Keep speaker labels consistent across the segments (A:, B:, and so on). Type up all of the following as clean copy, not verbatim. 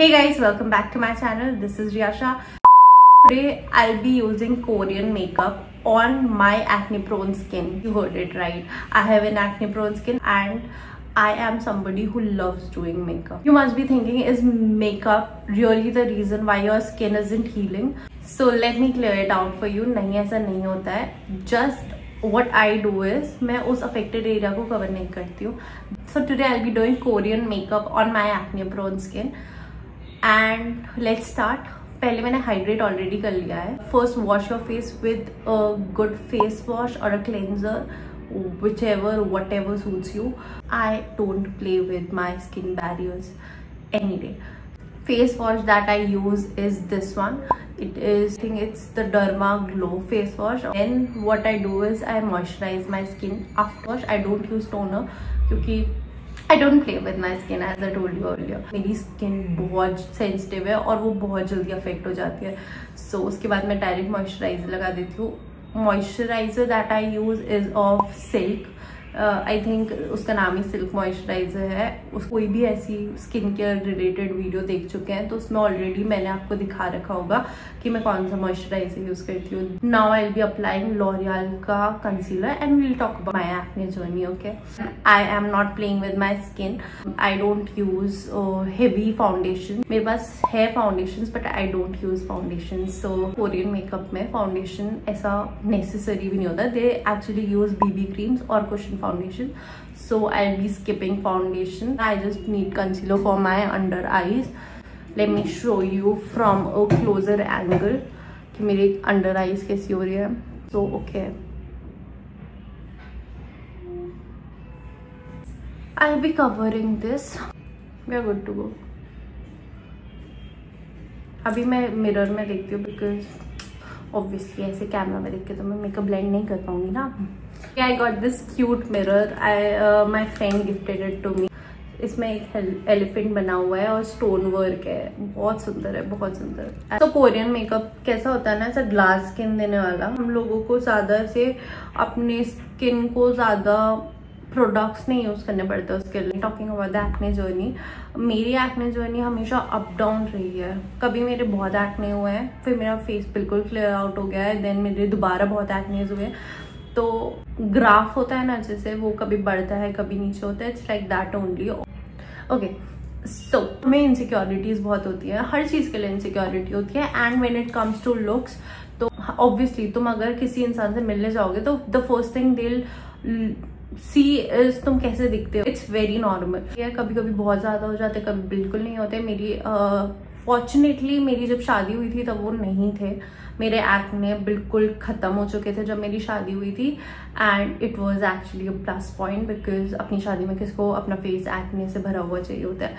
A: Hey guys, welcome back to my channel. This is Riyasha. Today I'll be using Korean makeup on my acne prone skin. You heard it right. I have an acne prone skin and I am somebody who loves doing makeup. You must be thinking, is makeup really the reason why your skin isn't healing? So let me clear it out for you. नहीं, ऐसा नहीं होता है. Just what I do is मैं उस affected area को cover नहीं करती हूँ. So today I'll be doing Korean makeup on my acne prone skin. And let's start. पहले मैंने हाइड्रेट ऑलरेडी कर लिया है. First wash your face with a good face wash और अ cleanser, whichever whatever suits you. I don't play with my skin barriers any day. Face wash that I use is this one. It is, I think it's the Derma Glow face wash. Then what I do is I moisturize my skin after wash. I don't use toner क्योंकि I don't play with my skin as I told you earlier. मेरी skin बहुत sensitive है और वो बहुत जल्दी affect हो जाती है. So उसके बाद मैं डायरेक्ट मॉइस्चराइजर लगा देती हूँ. Moisturiser that I use is of Silk. I think उसका नाम ही सिल्क मॉइस्चराइजर है. कोई भी ऐसी स्किन केयर रिलेटेड वीडियो देख चुके हैं तो उसमें ऑलरेडी मैंने आपको दिखा रखा होगा कि मैं कौन सा मॉइस्चराइजर यूज करती हूँ. Now I will be applying L'Oreal का concealer and we will talk about my acne journey. Okay, I am not playing with my skin. I don't use heavy foundation. मेरे पास है foundation but I don't use foundation. So Korean makeup में foundation ऐसा necessary भी नहीं होता. They actually use BB creams और cushion foundation, so I'll be skipping foundation. I just need concealer for my under eyes. Let me show you from a closer angle कि मेरे under eyes कैसी हो रही है. So okay, I'll be covering this. We are good to go. अभी मैं mirror में देखती हूँ बिकॉज ऑब्वियसली ऐसे कैमरा में देख के तो मैं मेकअप ब्लेंड नहीं कर पाऊंगी ना. I got this cute mirror. My friend gifted it to me. इसमें एक एलिफेंट बना हुआ है और स्टोन वर्क है. बहुत सुंदर है, बहुत सुंदर. तो कोरियन मेकअप कैसा होता है ना, ऐसा ग्लास स्किन देने वाला. हम लोगों को ज्यादा से अपने स्किन को ज्यादा प्रोडक्ट्स नहीं यूज करने पड़ते उसके लिए. Talking about the acne journey, मेरी एक्ने जर्नी हमेशा अप डाउन रही है. कभी मेरे बहुत एक्ने हुए हैं, फिर मेरा फेस बिल्कुल क्लियर आउट हो गया है, देन मेरे दोबारा बहुत एक्नेज हुए. तो ग्राफ होता है ना जैसे, वो कभी बढ़ता है कभी नीचे होता है. It's like that only. Okay, so हमें इनसिक्योरिटीज बहुत होती है. हर चीज के लिए इनसिक्योरिटी होती है. And when it comes to looks, तो ऑब्वियसली तुम अगर किसी इंसान से मिलने जाओगे तो the first thing they will see is तुम कैसे दिखते हो. It's very normal. कभी कभी बहुत ज्यादा हो जाते, कभी बिल्कुल नहीं होते. मेरी फॉर्चुनेटली मेरी जब शादी हुई थी तब वो नहीं थे. मेरे एक्ने बिल्कुल खत्म हो चुके थे जब मेरी शादी हुई थी. And it was actually a plus point because अपनी शादी में किसको अपना फेस एक्ने से भरा हुआ चाहिए होता है.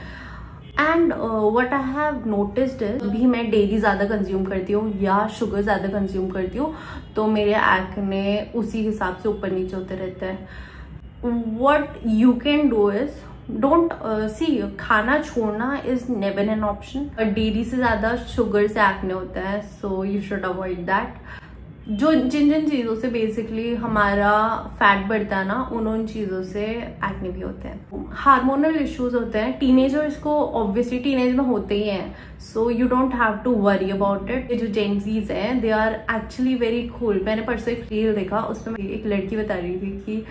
A: And what I have noticed is, भी मैं डेयरी ज्यादा कंज्यूम करती हूँ या शुगर ज्यादा कंज्यूम करती हूँ तो मेरे एक्ने उसी हिसाब से ऊपर नीचे होते रहते हैं. What you can do is, don't see, खाना छोड़ना is never an option. Dairy से ज्यादा शुगर से एक्ने होता है, so you should avoid that. जो जिन चीजों से बेसिकली हमारा फैट बढ़ता है ना, उन चीजों से एक्ने भी होते हैं. हार्मोनल इश्यूज होते हैं. टीनेजर्स को ऑब्वियसली टीनेज में होते ही हैं, so you don't have to worry about it. जो जेंजीज हैं they are actually very cool. मैंने परसों एक रील देखा, उसमें एक लड़की बता रही थी कि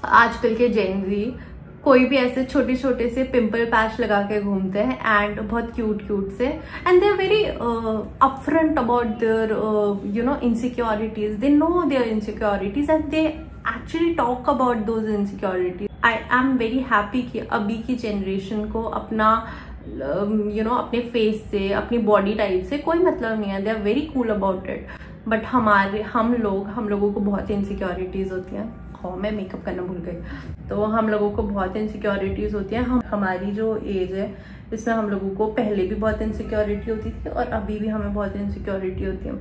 A: आजकल के जेंजी कोई भी ऐसे छोटे छोटे से पिंपल पैच लगा के घूमते हैं एंड बहुत क्यूट से. And they are very upfront about their you know insecurities. They know their insecurities and they actually talk about those insecurities. I am very happy कि अभी की जनरेशन को अपना यू नो अपने फेस से, अपनी बॉडी टाइप से कोई मतलब नहीं है. They are very cool about it. But हम लोगों को बहुत इनसिक्योरिटीज होती हैं. मैं मेकअप करना भूल गई. तो हम लोगों को बहुत इनसिक्योरिटीज होती हैं. हमारी जो एज है इसमें हम लोगों को पहले भी बहुत इनसिक्योरिटी होती थी और अभी भी हमें बहुत इनसिक्योरिटी होती है.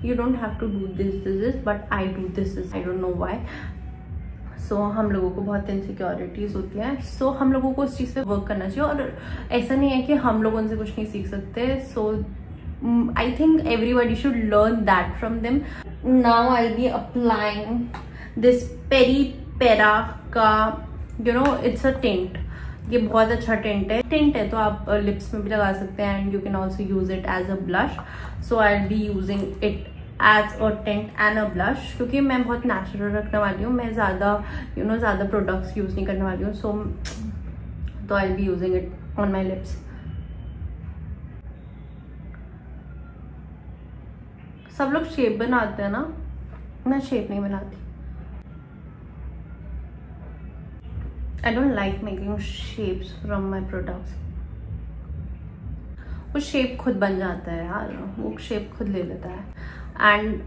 A: You don't have to do this but I do this. I don't know why. So हम लोगों को बहुत इनसिक्योरिटीज होती हैं. सो हम लोगों को उस चीज़ पे वर्क करना चाहिए. और ऐसा नहीं है कि हम लोग उनसे कुछ नहीं सीख सकते. So I think everybody should learn that from them. Now I be applying this peri pera ka, you know, it's a tint. ये बहुत अच्छा टिंट है तो आप लिप्स में भी लगा सकते हैं and you can also use it as a blush. So I will be using it as a tint and a blush, क्योंकि मैं बहुत नेचुरल रखने वाली हूँ. मैं ज़्यादा ज़्यादा प्रोडक्ट्स यूज़ नहीं करने वाली हूँ. सो तो आई will be using it on my lips. सब लोग शेप बनाते हैं ना, मैं शेप नहीं बनाती. I don't like making shapes from my products. वो शेप खुद बन जाता है यार, वो शेप खुद ले लेता है. And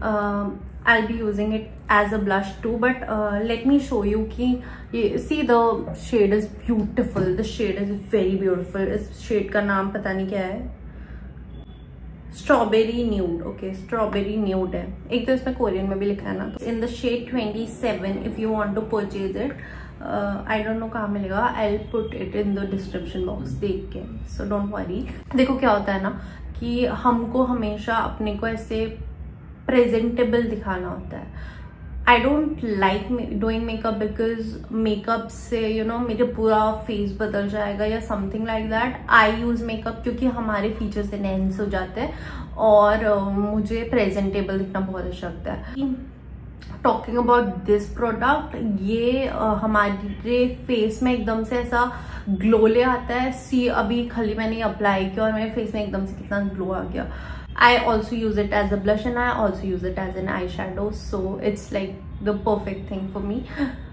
A: I'll be using it as a blush too, but let me show you कि see the shade is beautiful. The shade is very beautiful. इस shade का नाम पता नहीं क्या है, strawberry nude. Okay, strawberry nude है. एक तो इसमें कोरियन में भी लिखा है ना. In the shade 27 if you want to purchase it. I don't know कहाँ मिलेगा. I will put it in the description box, देख के. So don't worry. देखो क्या होता है ना कि हमको हमेशा अपने को ऐसे प्रेजेंटेबल दिखाना होता है. I don't like doing makeup because makeup से मेरे पूरा फेस बदल जाएगा या something like that. I use makeup क्योंकि हमारे फीचर्स एनहेंस हो जाते हैं और मुझे प्रेजेंटेबल दिखना बहुत अच्छा लगता है. टॉकिंग अबाउट दिस प्रोडक्ट, ये हमारे फेस में एकदम से ऐसा ग्लो ले आता है. सी अभी खाली मैंने अप्लाई किया और मेरे फेस में एकदम से कितना ग्लो आ गया. I also use it as a blush and I also use it as an eyeshadow, so it's like the perfect thing for me.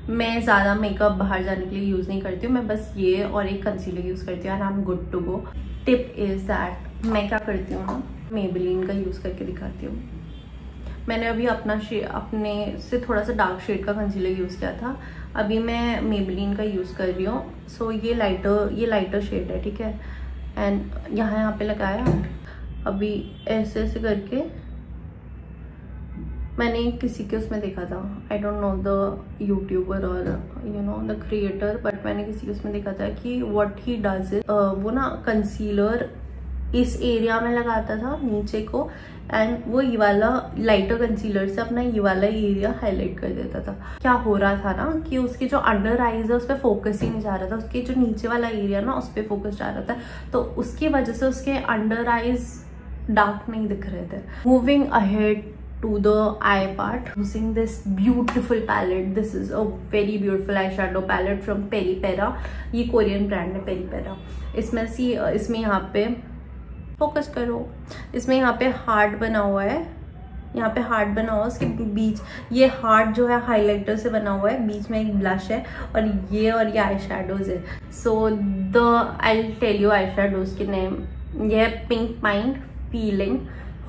A: मैं ज़्यादा मेकअप बाहर जाने के लिए यूज़ नहीं करती हूँ. मैं बस ये और एक कंसीलर यूज़ करती हूँ and I'm good to go. Tip is that मैं क्या करती हूँ ना, मेबेलिन का यूज़ करके दिखाती हूँ. मैंने अभी अपने से थोड़ा सा डार्क शेड का कंसीलर यूज़ किया था. अभी मैं मेबेलिन का यूज़ कर रही हूँ. सो ये लाइटर शेड है, ठीक है. एंड यहाँ पे लगाया. अभी ऐसे ऐसे करके मैंने किसी के उसमें देखा था. आई डोंट नो द यूट्यूबर और द क्रिएटर, बट मैंने किसी के उसमें देखा था कि व्हाट ही डज इज वो ना कंसीलर इस एरिया में लगाता था नीचे को एंड वो ये वाला लाइटर कंसीलर से अपना ये वाला एरिया हाईलाइट कर देता था. क्या हो रहा था ना कि उसके जो अंडर आईज है उस पर फोकस ही नहीं जा रहा था. उसके जो नीचे वाला एरिया ना उस पर फोकस जा रहा था. तो उसकी वजह से उसके अंडर आईज डार्क नहीं दिख रहे थे. Moving ahead to the eye part, using this beautiful palette. This is a very beautiful eye shadow palette from Peripera. ये कोरियन ब्रांड है पेरीपेरा. इसमें यहाँ पे फोकस करो. इसमें यहाँ पे हार्ट बना हुआ है. यहाँ पे हार्ट बना हुआ है. उसके बीच ये हार्ट जो है हाइलाइटर से बना हुआ है. बीच में एक ब्लश है और ये आई शेडोज है. So I will tell you eye shadows के नेम. ये है pink mind, feeling,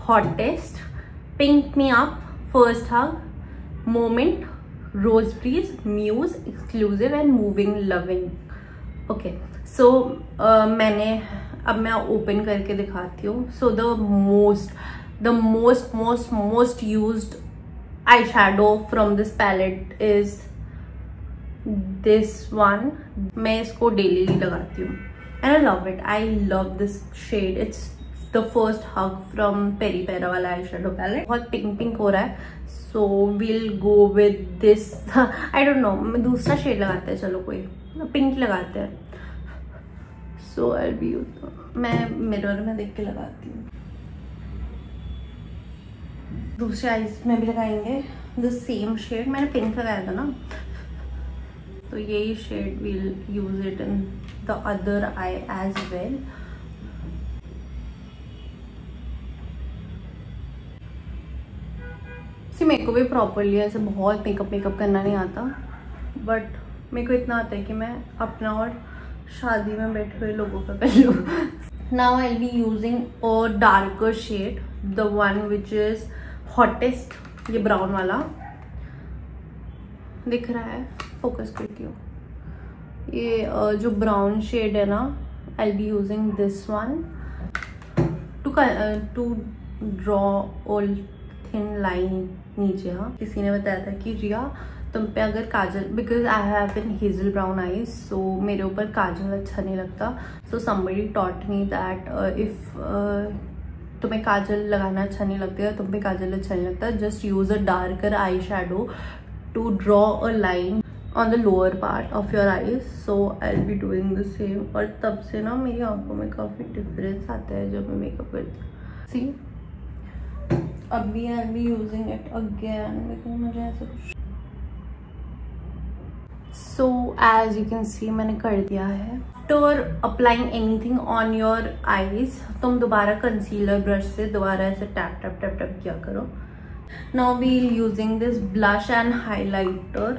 A: hottest, pink me up, first hug, moment, rose breeze, muse, exclusive and moving loving. Okay, so मैं ओपन करके दिखाती हूँ. So the most used eye shadow from this palette is this one. मैं इसको daily लगाती हूँ and I love it. I love this shade. It's the first hug from पेरीपेरा वाला आई shadow palette. बहुत पिंक हो रहा है. So will go with this. I don't no, दूसरा शेड लगाते हैं. चलो कोई पिंक लगाते हैं. सो आई बी मैं मिरर में देख के लगाती हूँ. दूसरे आईज में भी लगाएंगे द सेम शेड. मैंने पिंक लगाया था ना, तो यही shade will use it in the other eye as well. मेरे को भी प्रॉपरली ऐसे बहुत मेकअप करना नहीं आता, बट मेरे को इतना आता है कि मैं अपना और शादी में बैठे हुए लोगों का कर लूँ. Now I will be using a darker shade, the one which is hottest. ये ब्राउन वाला दिख रहा है, फोकस करती हूँ. ये जो ब्राउन शेड है ना, आई will be using this one two draw all thin line नीचे. हाँ, किसी ने बताया था कि रिया तुम पे अगर काजल, because I have in hazel brown eyes, so मेरे ऊपर काजल अच्छा नहीं लगता. So somebody taught me that if तुम्हें काजल लगाना अच्छा नहीं लगता है, तुम पे काजल अच्छा नहीं लगता, just use a darker eye shadow to draw a line on the lower part of your eyes, so I'll be doing the same. और तब से ना मेरी आंखों में काफ़ी डिफरेंस आता है जब मैं मेकअप करती हूँ. See, अभी I'll be using it again लेकिन मुझे ऐसा कुछ. So as you can see मैंने कर दिया है. After applying anything on your eyes, तुम दोबारा कंसीलर ब्रश से दोबारा ऐसे टैप टैप टैप टैप किया करो. Now we'll using this blush and highlighter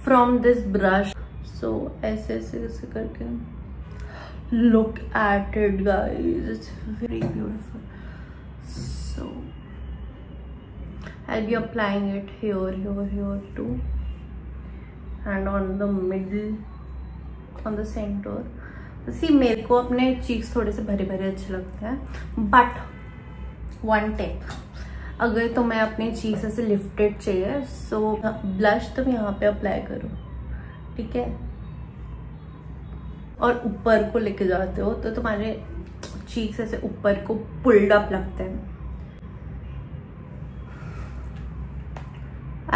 A: from this brush. So ऐसे ऐसे ऐसे करके look at it guys, it's very beautiful. So I'll be applying it here, here, here too, and on the middle, on the center. See, मेरे को अपने cheeks थोड़े से भरे भरे अच्छे लगते हैं, but one tip, अगर तुम्हें अपने चीज से लिफ्टेड चाहिए सो ब्लश तुम यहाँ पे अप्लाई करो, ठीक है, और ऊपर को लेके जाते हो तो तुम्हारे चीक्स ऐसे ऊपर को पुल्ड अप लगते हैं.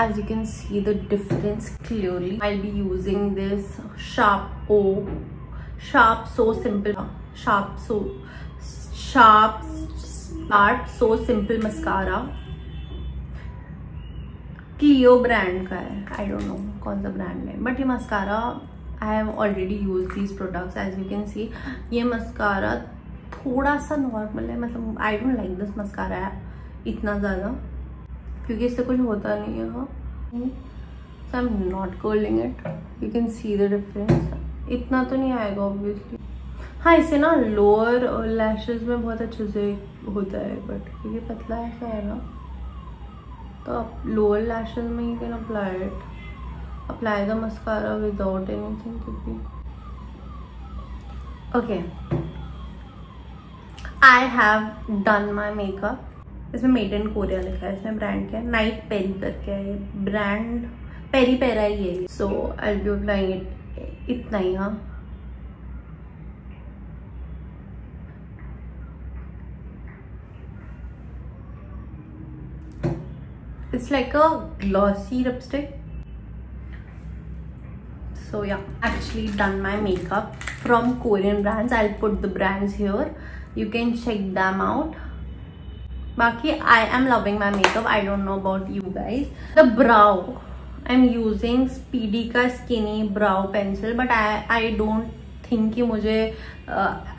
A: As you can see the difference clearly. I'll be using this Sharp So Simple mascara. Clio brand का है, I don't know कौन सा brand है, but ये mascara I have already used these products. As you can see, ये mascara थोड़ा सा normal है, मतलब I don't like this mascara इतना ज़्यादा क्योंकि इससे कुछ होता नहीं है. हाँ, so I'm not curling it. You can see the difference. इतना तो नहीं आएगा obviously. हाँ, इससे ना लोअर लैशेस में बहुत अच्छे से होता है, बट क्योंकि पतला ऐसा है ना तो आप लोअर लैशेस में you can apply the mascara without anything. क्योंकि okay, I have done my makeup. इसमें मेड इन कोरिया लिखा है, इसमें ब्रांड क्या है, नाइट पेरी करके है, ये ब्रांड पेरी पेरा ही है. So I will be applying it इतना ही. हाँ, it's like a glossy lipstick. So yeah, actually done my makeup from Korean brands. I'll put the brands here, you can check them out. Baki, I am loving my makeup. I don't know about you guys. The brow, I'm using Speedy का skinny brow pencil, but I don't think कि मुझे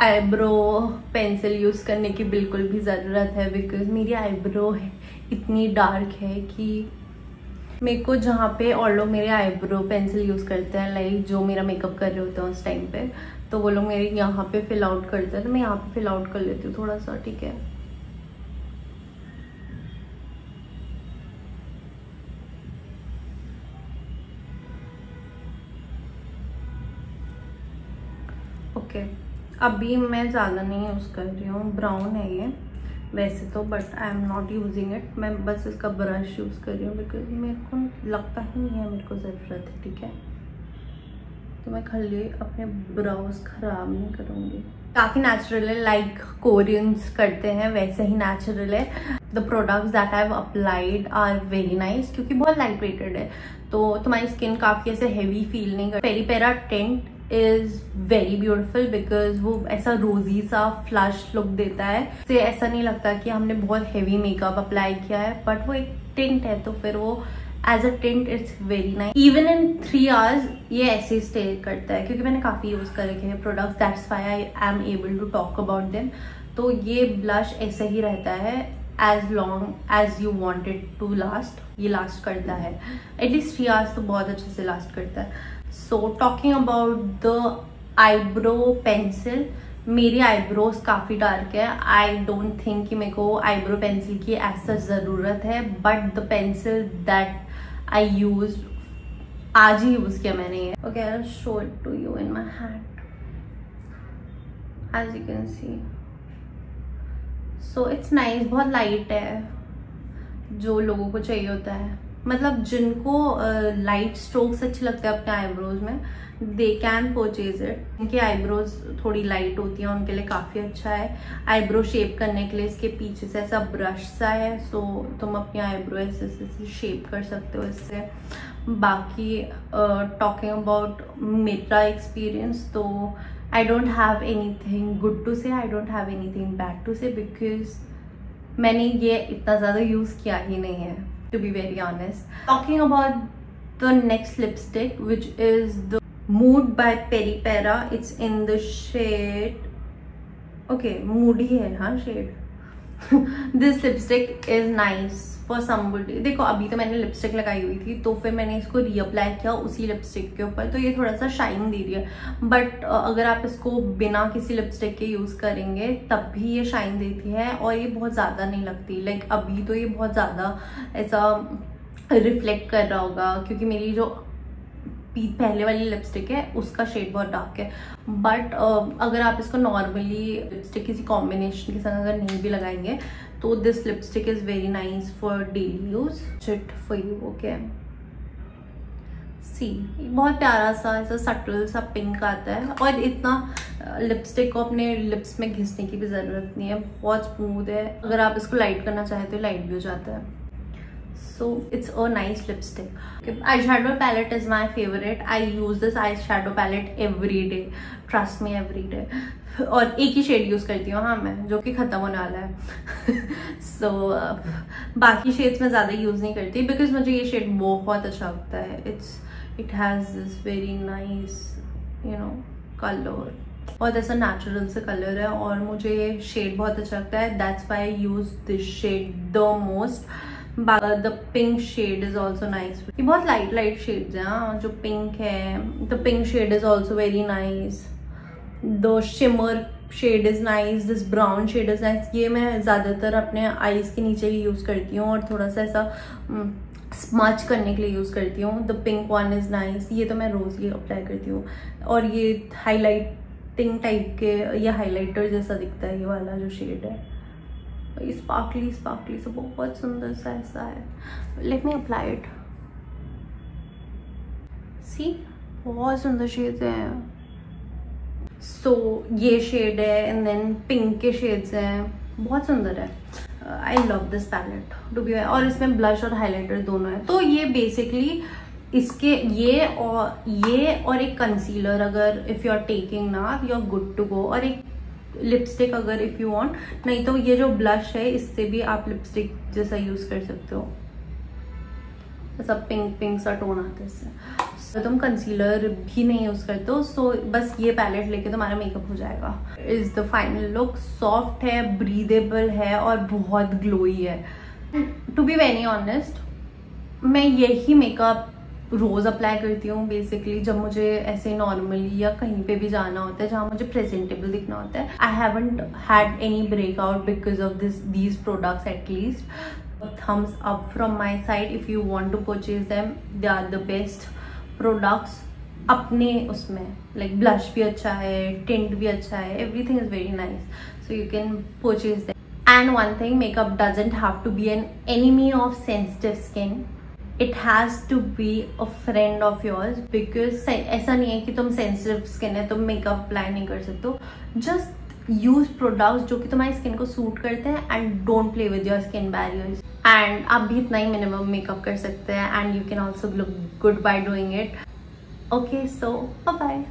A: eyebrow pencil use करने की बिल्कुल भी ज़रूरत है, because मेरी आईब्रो इतनी डार्क है कि मेरे को जहाँ पे और लोग मेरे आईब्रो पेंसिल यूज करते हैं, लाइक जो मेरा मेकअप कर रहे होते हैं उस टाइम पे, तो वो लोग मेरे यहाँ पे फिल आउट करते हैं, तो मैं यहाँ पे फिल आउट कर लेती हूँ थोड़ा सा. ठीक है, ओके. अभी मैं ज़्यादा नहीं यूज़ कर रही हूँ, ब्राउन है ये वैसे तो, but I am not using it. मैं बस इसका ब्रश यूज़ कर रही हूँ बिकॉज मेरे को लगता ही नहीं है मेरे को ज़रूरत है. ठीक है, तो मैं खाली अपने ब्राउज ख़राब नहीं करूँगी. काफ़ी नेचुरल है, लाइक कोरियंस करते हैं वैसे ही नेचुरल है. The products that I have applied are very nice, क्योंकि बहुत लाइट वेटेड है तो तुम्हारी स्किन काफ़ी ऐसे हैवी फील नहीं कर. पेरी पेरा tint is very beautiful because वो ऐसा रोजी सा फ्लश लुक देता है, तो ऐसा नहीं लगता कि हमने बहुत हैवी मेकअप अप्लाई किया है, बट वो एक टिंट है तो फिर वो as a tint it's very nice. Even in 3 hours ये ऐसे स्टे करता है, क्योंकि मैंने काफी यूज कर रखे हैं products, that's why I am able to talk about them. तो ये ब्लश ऐसे ही रहता है as long as you want it to last. ये लास्ट करता है एटलीस्ट 3 आवर्स, तो बहुत अच्छे से लास्ट करता है. So talking about the eyebrow pencil, मेरी आईब्रोज काफ़ी डार्क है. आई डोंट थिंक कि मेरे को आईब्रो पेंसिल की ऐसा ज़रूरत है, but the pencil that I use आज ही यूज़ किया मैंने ये. Okay, I will show it to you in my hand as you can see. So it's nice, बहुत लाइट है, जो लोगों को चाहिए होता है, मतलब जिनको लाइट स्ट्रोक्स अच्छे लगते हैं अपने आईब्रोज में, दे कैन परचेज इट. इनकी आईब्रोज थोड़ी लाइट होती हैं, उनके लिए काफ़ी अच्छा है. आईब्रो शेप करने के लिए इसके पीछे से ऐसा ब्रश सा है, सो तुम अपनी आईब्रो ऐसे शेप कर सकते हो इससे. बाकी टॉकिंग अबाउट मेरा एक्सपीरियंस, तो I don't have anything good to say, I don't have anything bad to say, because मैंने ये इतना ज़्यादा यूज़ किया ही नहीं है, to be very honest. Talking about the next lipstick which is the mood by Peripera. It's in the shade, okay mood ही है, हाँ shade. This lipstick is nice for somebody. देखो अभी तो मैंने लिपस्टिक लगाई हुई थी, तो फिर मैंने इसको रीअप्लाई किया उसी लिपस्टिक के ऊपर, तो ये थोड़ा सा शाइन दे रही है. बट अगर आप इसको बिना किसी लिपस्टिक के यूज़ करेंगे तब भी ये शाइन देती है, और ये बहुत ज़्यादा नहीं लगती. लाइक अभी तो ये बहुत ज़्यादा ऐसा रिफ्लेक्ट कर रहा होगा, क्योंकि मेरी जो पहले वाली लिपस्टिक है उसका शेड बहुत डार्क है. बट अगर आप इसको नॉर्मली लिपस्टिक किसी कॉम्बिनेशन के साथ अगर नहीं भी लगाएंगे, तो this lipstick is very nice for daily use. Cheat for you. Okay see, बहुत प्यारा सा ऐसा सटल सा पिंक आता है, और इतना लिपस्टिक को अपने लिप्स में घिसने की भी ज़रूरत नहीं है, बहुत स्मूथ है. अगर आप इसको लाइट करना चाहें तो लाइट भी हो जाता है. So it's a nice lipstick. Okay, eyeshadow palette is my favorite. I use this eyeshadow palette every day. Trust me, every day. और एक ही शेड यूज करती हूँ हाँ मैं, जो कि खत्म होने वाला है. So बाकी शेड्स में ज्यादा यूज नहीं करती, बिकॉज मुझे ये शेड बहुत अच्छा लगता है. it has this very nice color, और ऐसा नेचुरल से कलर है, और मुझे ये शेड बहुत अच्छा लगता है. That's why I use this shade the most. The pink shade is also nice. ये बहुत लाइट शेड्स हैं. जो पिंक है, the pink shade is also very nice. The shimmer shade is nice. This brown shade is nice. ये मैं ज्यादातर अपने eyes के नीचे ही यूज करती हूँ, और थोड़ा सा ऐसा स्मच करने के लिए यूज करती हूँ. The pink one is nice. ये तो मैं रोज ही अप्लाई करती हूँ, और ये हाईलाइटिंग टाइप के, ये हाईलाइटर जैसा दिखता है ये वाला जो शेड है. स्पार्कली से बहुत सुंदर सा ऐसा है. Let me apply it. See, बहुत सुंदर शेड्स हैं. सो ये शेड है, एंड देन पिंक के शेड्स हैं, बहुत सुंदर है. I love this palette to be. और इसमें ब्लश और हाइलाइटर दोनों है. तो ये बेसिकली इसके ये और एक कंसीलर, अगर इफ यू आर टेकिंग ना, you are good to go. और एक लिपस्टिक अगर इफ यू वांट, नहीं तो ये जो ब्लश है इससे भी आप लिपस्टिक जैसा यूज कर सकते हो. ऐसा पिंक सा टोन आता है इससे. तो तुम कंसीलर भी नहीं यूज करते हो, सो बस ये पैलेट लेके तुम्हारा मेकअप हो जाएगा. Is the final look. Soft है, ब्रीदेबल है, और बहुत ग्लोई है. टू बी वेरी ऑनेस्ट, मैं यही मेकअप रोज अप्लाई करती हूँ बेसिकली, जब मुझे ऐसे नॉर्मली या कहीं पे भी जाना होता है जहाँ मुझे प्रेजेंटेबल दिखना होता है. I haven't had any breakout because of these products. At least thumbs up from my side if you want to purchase them. They are the best products. अपने उसमें like blush भी अच्छा है, tint भी अच्छा है, everything is very nice, so you can purchase them. And one thing, makeup doesn't have to be an enemy of sensitive skin. It has to be a friend of yours, because ऐसा नहीं है कि तुम sensitive skin है तुम makeup apply नहीं कर सकते हो. Just यूज प्रोडक्ट्स जो कि तुम्हारी स्किन को सूट करते हैं, and don't play with your skin barriers. And आप भी इतना ही मिनिमम मेकअप कर सकते हैं, and you can also look good by doing it. Okay, so bye bye.